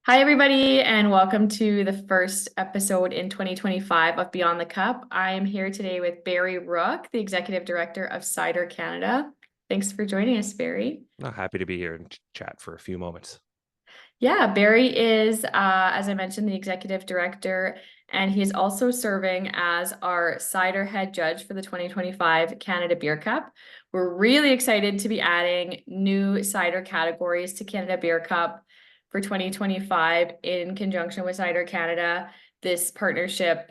Hi, everybody, and welcome to the first episode in 2025 of Beyond the Cup. I am here today with Barry Rooke, the Executive Director of Cider Canada. Thanks for joining us, Barry. Happy to be here and chat for a few moments. Yeah, Barry is, as I mentioned, the Executive Director, and he's also serving as our cider head judge for the 2025 Canada Beer Cup. We're really excited to be adding new cider categories to Canada Beer Cup for 2025 in conjunction with Cider Canada. This partnership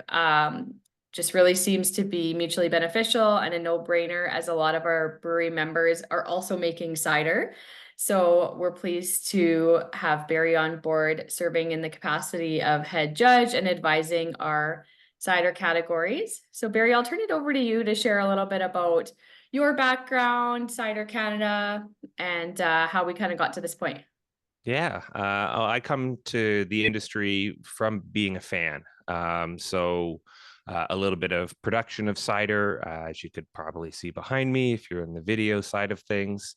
just really seems to be mutually beneficial and a no-brainer, as a lot of our brewery members are also making cider. So we're pleased to have Barry on board, serving in the capacity of head judge and advising our cider categories. So Barry, I'll turn it over to you to share a little bit about your background, Cider Canada, and how we kind of got to this point. Yeah, I come to the industry from being a fan. A little bit of production of cider, as you could probably see behind me if you're in the video side of things,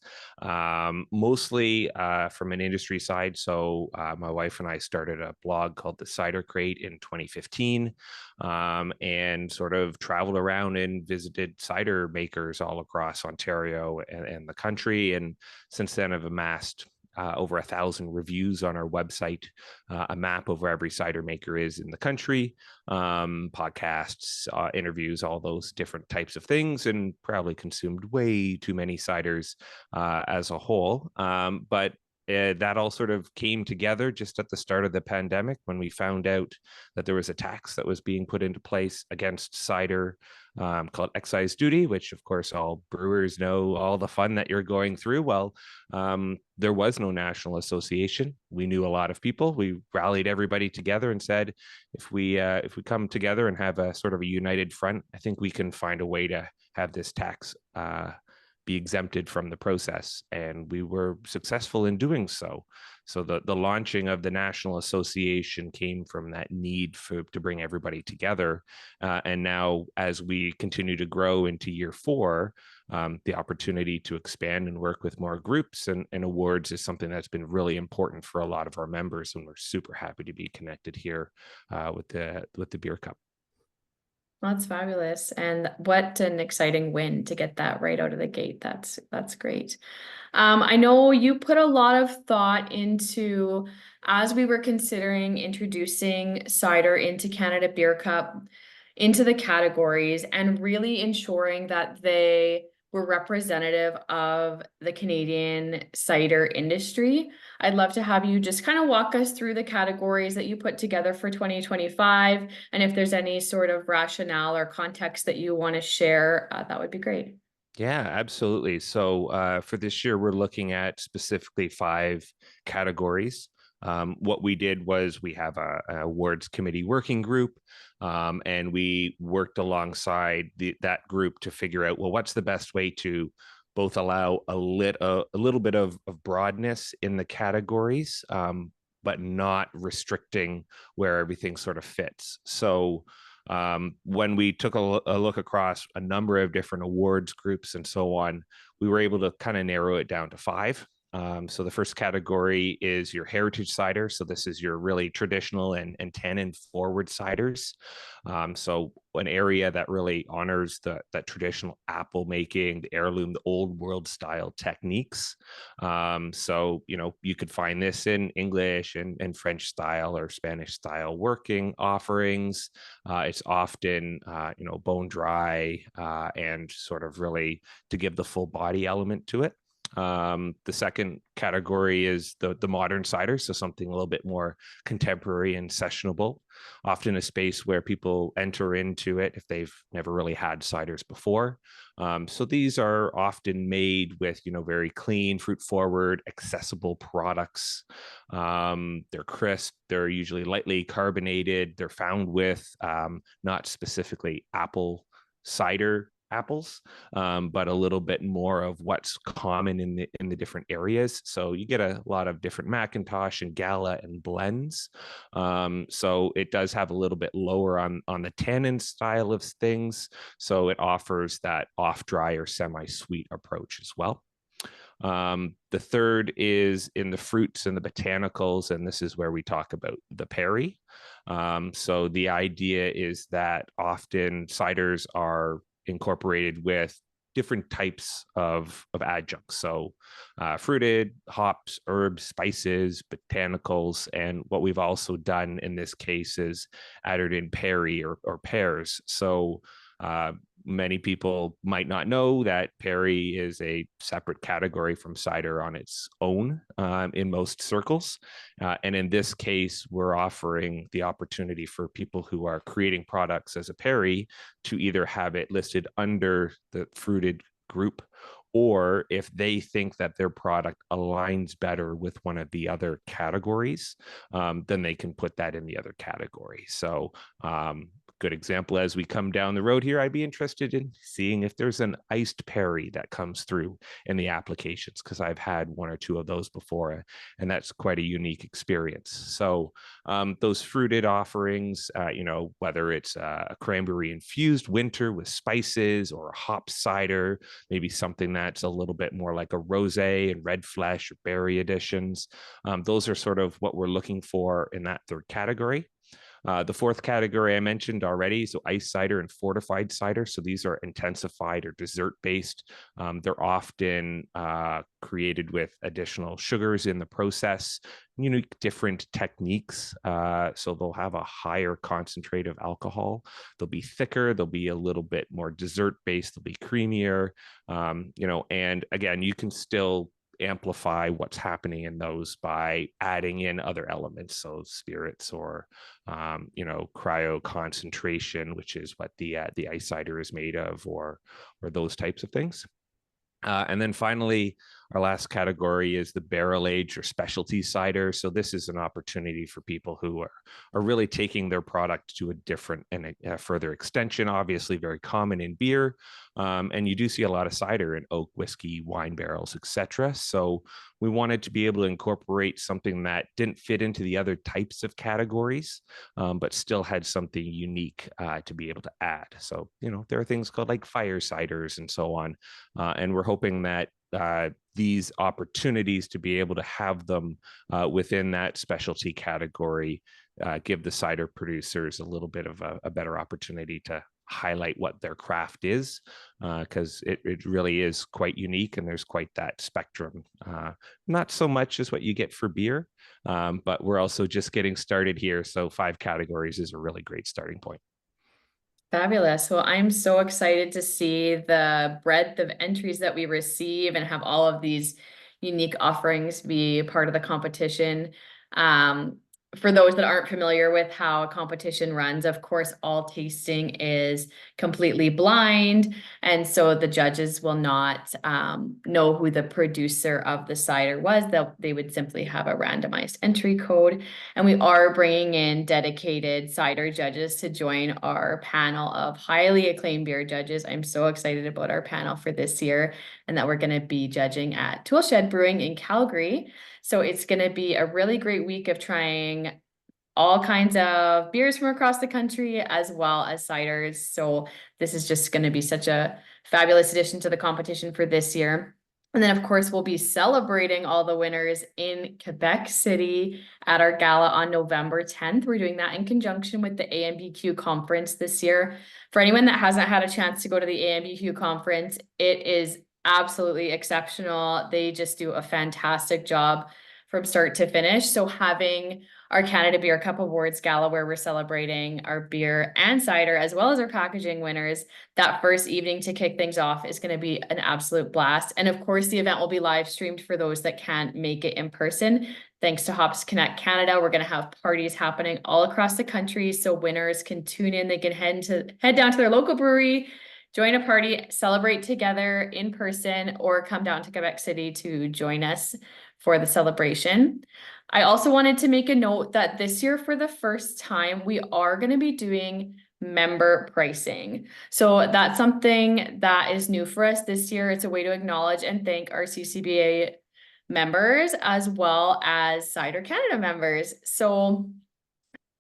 mostly from an industry side. My wife and I started a blog called the Cider Crate in 2015, and sort of traveled around and visited cider makers all across Ontario and the country. And since then, I've amassed over 1,000 reviews on our website, a map of where every cider maker is in the country, podcasts, interviews, all those different types of things, and probably consumed way too many ciders as a whole. But that all sort of came together just at the start of the pandemic when we found out that there was a tax that was being put into place against cider, called excise duty, which of course all brewers know all the fun that you're going through. There was no national association. We knew a lot of people. We rallied everybody together and said, if we come together and have a sort of a united front, I think we can find a way to have this tax be exempted from the process. And we were successful in doing so. So the launching of the National Association came from that need to bring everybody together. And now, as we continue to grow into year four, the opportunity to expand and work with more groups and awards is something that's been really important for a lot of our members. And we're super happy to be connected here with the Beer Cup. That's fabulous. And what an exciting win to get that right out of the gate. That's great. I know you put a lot of thought into, as we were considering introducing cider into Canada Beer Cup, into the categories, and really ensuring that they were representative of the Canadian cider industry. I'd love to have you just kind of walk us through the categories that you put together for 2025, and if there's any sort of rationale or context that you want to share, that would be great. Yeah, absolutely. For this year, we're looking at specifically 5 categories. What we did was we have an awards committee working group, and we worked alongside that group to figure out, well, what's the best way to both allow a little bit of broadness in the categories, but not restricting where everything sort of fits. When we took a look across a number of different awards groups and so on, we were able to kind of narrow it down to 5. So the first category is your heritage cider. So this is your really traditional and tannin forward ciders. So an area that really honors that traditional apple making, the heirloom, the old world style techniques. You could find this in English and French style or Spanish style working offerings. It's often, bone dry, and sort of really to give the full body element to it. The second category is the modern cider, so something a little bit more contemporary and sessionable, often a space where people enter into it if they've never really had ciders before. So these are often made with, very clean, fruit forward, accessible products. They're crisp. They're usually lightly carbonated. They're found with not specifically apple cider apples, but a little bit more of what's common in the different areas. So you get a lot of different Macintosh and Gala and blends. So it does have a little bit lower on the tannin style of things. So it offers that off dry or semi-sweet approach as well. The third is in the fruits and the botanicals, and this is where we talk about the perry. So the idea is that often ciders are incorporated with different types of adjuncts. So fruited, hops, herbs, spices, botanicals. And what we've also done in this case is added in perry or pears. So many people might not know that perry is a separate category from cider on its own in most circles. And in this case, we're offering the opportunity for people who are creating products as a perry to either have it listed under the fruited group, or if they think that their product aligns better with one of the other categories, then they can put that in the other category. So good example, as we come down the road here, I'd be interested in seeing if there's an iced perry that comes through in the applications, because I've had one or two of those before, and that's quite a unique experience. So those fruited offerings, whether it's a cranberry infused winter with spices or a hop cider, maybe something that's a little bit more like a rosé and red flesh or berry additions. Those are sort of what we're looking for in that third category. The fourth category I mentioned already, so ice cider and fortified cider. So these are intensified or dessert based. They're often created with additional sugars in the process, different techniques. So they'll have a higher concentrate of alcohol. They'll be thicker. They'll be a little bit more dessert based. They'll be creamier. And again, you can still amplify what's happening in those by adding in other elements, so spirits or cryo concentration, which is what the ice cider is made of, or those types of things. And then finally, our last category is the barrel age or specialty cider. So this is an opportunity for people who are really taking their product to a different and a further extension, obviously very common in beer. And you do see a lot of cider in oak, whiskey, wine barrels, etc. So we wanted to be able to incorporate something that didn't fit into the other types of categories, but still had something unique to be able to add. So, there are things called like fire ciders and so on. And we're hoping that these opportunities to be able to have them within that specialty category give the cider producers a little bit of a better opportunity to highlight what their craft is, because it really is quite unique, and there's quite that spectrum. Not so much as what you get for beer, but we're also just getting started here. So 5 categories is a really great starting point. Fabulous. Well, I'm so excited to see the breadth of entries that we receive and have all of these unique offerings be part of the competition. For those that aren't familiar with how a competition runs, of course, all tasting is completely blind. And so the judges will not know who the producer of the cider was. They would simply have a randomized entry code. And we are bringing in dedicated cider judges to join our panel of highly acclaimed beer judges. I'm so excited about our panel for this year, and that we're going to be judging at Toolshed Brewing in Calgary. So it's going to be a really great week of trying all kinds of beers from across the country, as well as ciders. So this is just going to be such a fabulous addition to the competition for this year. And then, of course, we'll be celebrating all the winners in Quebec City at our gala on November 10th. We're doing that in conjunction with the AMBQ conference this year. For anyone that hasn't had a chance to go to the AMBQ conference, it is absolutely exceptional. They just do a fantastic job from start to finish. So having our Canada Beer Cup Awards Gala, where we're celebrating our beer and cider, as well as our packaging winners, that first evening to kick things off is going to be an absolute blast. And of course, the event will be live streamed for those that can't make it in person. Thanks to Hops Connect Canada, we're going to have parties happening all across the country, so winners can tune in. They can head down to their local brewery, join a party, celebrate together in person, or come down to Quebec City to join us for the celebration. I also wanted to make a note that this year, for the first time, we are going to be doing member pricing. So that's something that is new for us this year. It's a way to acknowledge and thank our CCBA members, as well as Cider Canada members. So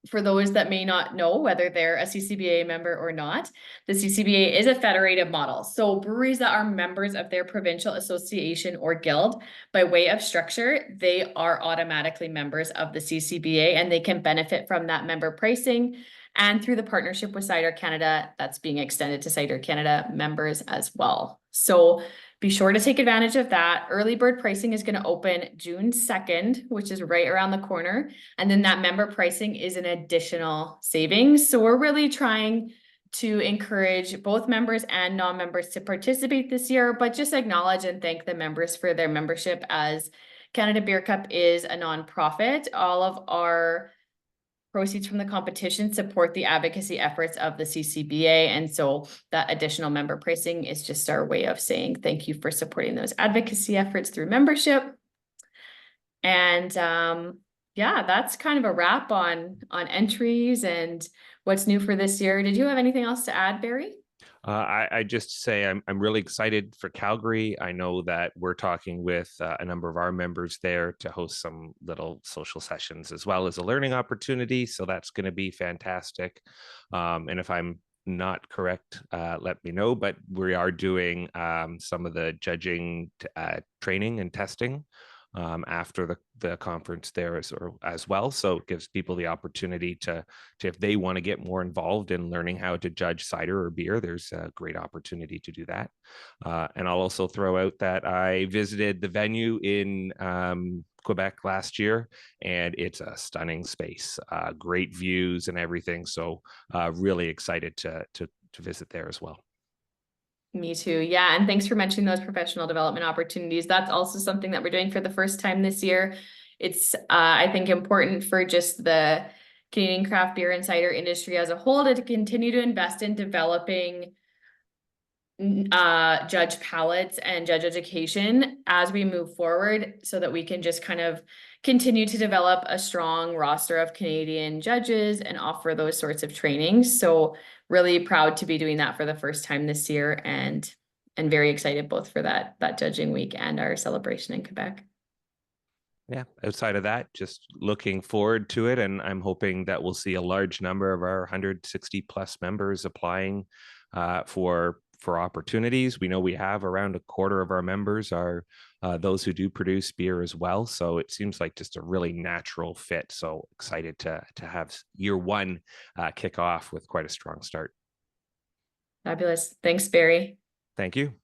for those that may not know whether they're a CCBA member or not, the CCBA is a federated model. So breweries that are members of their provincial association or guild, by way of structure, they are automatically members of the CCBA and they can benefit from that member pricing. And through the partnership with Cider Canada, that's being extended to Cider Canada members as well. So be sure to take advantage of that. Early bird pricing is going to open June 2nd, which is right around the corner. And then that member pricing is an additional savings. So we're really trying to encourage both members and non-members to participate this year, but just acknowledge and thank the members for their membership, as Canada Beer Cup is a nonprofit. All of our proceeds from the competition support the advocacy efforts of the CCBA. And so that additional member pricing is just our way of saying thank you for supporting those advocacy efforts through membership. And yeah, that's kind of a wrap on entries and what's new for this year. Did you have anything else to add, Barry? I just say I'm really excited for Calgary. I know that we're talking with a number of our members there to host some little social sessions as well as a learning opportunity. So that's going to be fantastic. And if I'm not correct, let me know. But we are doing some of the judging training and testing after the conference there as well. So it gives people the opportunity to if they want to get more involved in learning how to judge cider or beer, there's a great opportunity to do that. And I'll also throw out that I visited the venue in Quebec last year, and it's a stunning space, great views and everything. So really excited to visit there as well. Me too. Yeah. And thanks for mentioning those professional development opportunities. That's also something that we're doing for the first time this year. It's, I think, important for just the Canadian craft beer and cider industry as a whole to continue to invest in developing judge palettes and judge education as we move forward, so that we can just kind of continue to develop a strong roster of Canadian judges and offer those sorts of trainings. So really proud to be doing that for the first time this year, and very excited both for that judging week and our celebration in Quebec. Yeah, outside of that, just looking forward to it. And I'm hoping that we'll see a large number of our 160 plus members applying for opportunities. We know we have around a quarter of our members are those who do produce beer as well. So it seems like just a really natural fit. So excited to have year one kick off with quite a strong start. Fabulous. Thanks, Barry. Thank you.